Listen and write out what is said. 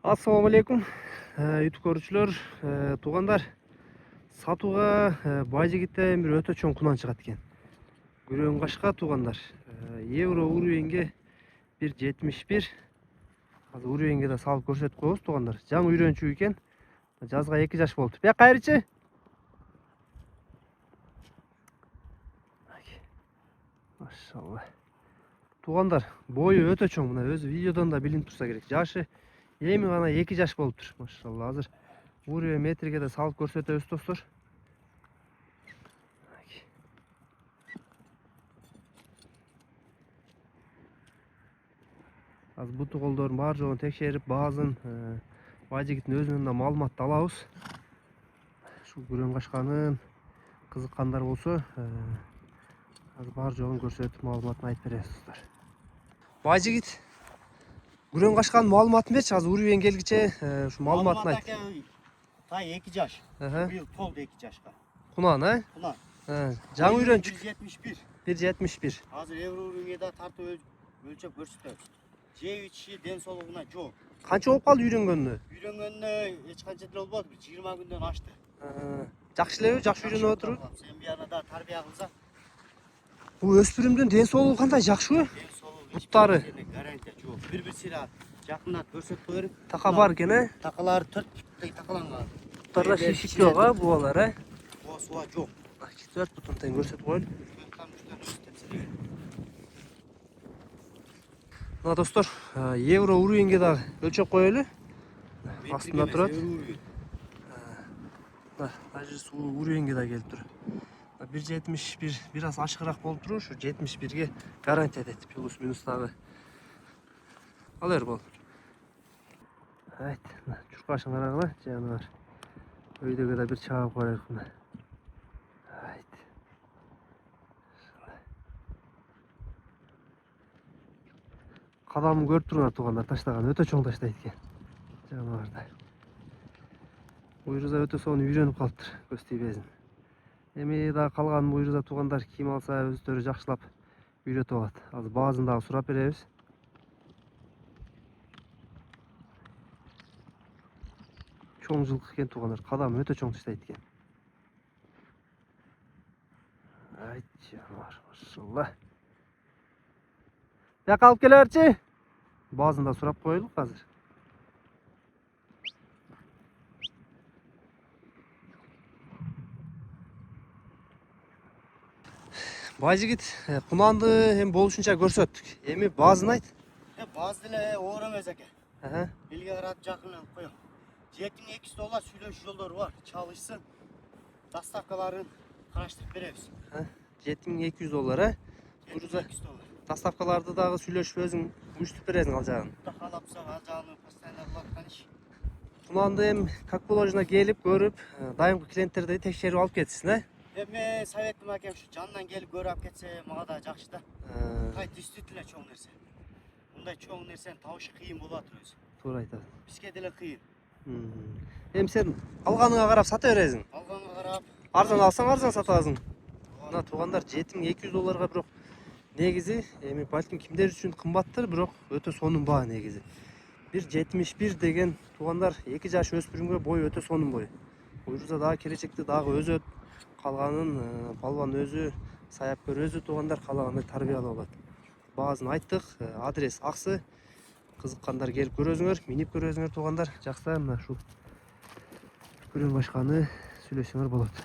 Assalamu алейкум. YouTube көрүүчүлөр, туугандар. Сатууга Байжигитте бир өтө чоң кунан чыгат экен. Күрөң кашка туугандар. Евро уровеньге 1,71. Азыр уровеньге да салып көрсөтүп коебуз туугандар. Жаңы үйрөнчү экен. Жазга 2 жаш болупту. Бияк кайрычы. Машалла. Туугандар, бою өтө чоң. Мына өзү видеодон да билинип турса керек. Жашы эми гана 2 жаш болуптур. Машалла. Азыр уровень метрге да салып көрсөтөбүз достор. Азыр буту колдорун бар жогун текшерип, баазын Байжигиттин өзүнөн да маалыматты алабыз. Ушул күрөң кашканын кызыккандар болсо, азыр бар жогун көрсөтүп маалыматын айтып беребиз достор. Байжигит күрөң кашканын маалыматын берчи, азыр уровень келгиче ушу маалыматын айт. Тай 2 жаш. Быйыл толду 2 жашка. Кунан, Кунан. Жаңы үйрөнчүк. 1,71. 1,71. Азыр евро уровеньге да тартып өлчөп көрсөтөбүз. Жеп ичиши ден соолугуна жок. Канча болуп калды үйрөнгөнүнө? Үйрөнгөнүнө эч канча деле болбоду, 20 күндөн ашты. Жакшы элеби? Жакшы үйрөнүп отурбу? Сен биянада тарбия кылсаң, Бул өспүрүмдүн ден соолугу кандай? Жакшыбы? ден соолугу Буттары гарантия жок. Бир сыйра жакындап көрсөтүп коерим. така бар экен, Такалары 4 буттей такаланган. Буттарда шишик жок, бубалар, Суа жок. 4 бутун тең көрсөтүп коелу. Мына достор, евро уровеньге да өлчөп коелу. Астында турат. Даже суу уровеньге да келип тур. 1,71 бир аз ачыгыраак болуп туруп, ушу 71ге гарантия дейт. Плюс минустагы. Ал бол. Айт, чуркашын карагыла, жаныбар. Өйдөгө да бир чаап коелу мына. Айт. Кадамын көрүп туруңар туугандар, таштаган өтө чоң таштайт экен. Жаныбарда. Буйруза өтө сонун үйрөнүп калыптыр, көз тийбезин. Эми да калган буйруза туугандар ким алса өздөрү жакшылап үйрөтүп алат. Азыр баазын дагы сурап беребиз. Чоң жылкы экен туугандар, кадамы өтө чоң таштайт экен. Айт, жаныбар, машалла. Бияка алып келе берчи. Баазын да сурап коелук азыр. Байжигит кунанды эми болушунча көрсөттүк. Эми баазын айт. Бааз деле оор эмес экен. Элге карап жакынын коем. $72 сүйлөшүү жолдору бар. Чалышсын. Доставкаларын караштырып беребиз. $7200, $200. Доставкаларды дагы сүйлөшүп өзүң уюштуруп бересиң ал жагын. Каалапса ал жагын постоянно кылат каниш. Кунанды эми как положено келип көрүп, дайымкы клиенттерди текшерип алып кетсин, Эми советим акем ушу жандан келип көрүп алып кетсе мага да жакшы да. Тай действительно чоң нерсе. Мындай чоң нерсени табыш кыйын болот өзү. Туура айтат. Бизге деле кыйын. Эми сен алганыңа карап сата бересиң. Алганга карап. Арзан алсаң арзан сатасың. Мына туугандар $7200 бирок негизи эми балким кимдер үчүн кымбаттыр, бирок өтө сонун баа негизи. 1,71 деген туугандар 2 жаш өспүрүмгө бой өтө сонун бой. Буйруза дагы келечекте дагы өзөт. Калганын балбан өзү, саяпкер өзү туугандар каалагандай тарбиялап алат. Баазын айттык, адрес аксы. Кызыккандар келип көрөзүңөр, минип көрөзүңөр туугандар. Жакса мына ушул күрөң башканы сүйлөшсөңөр болот.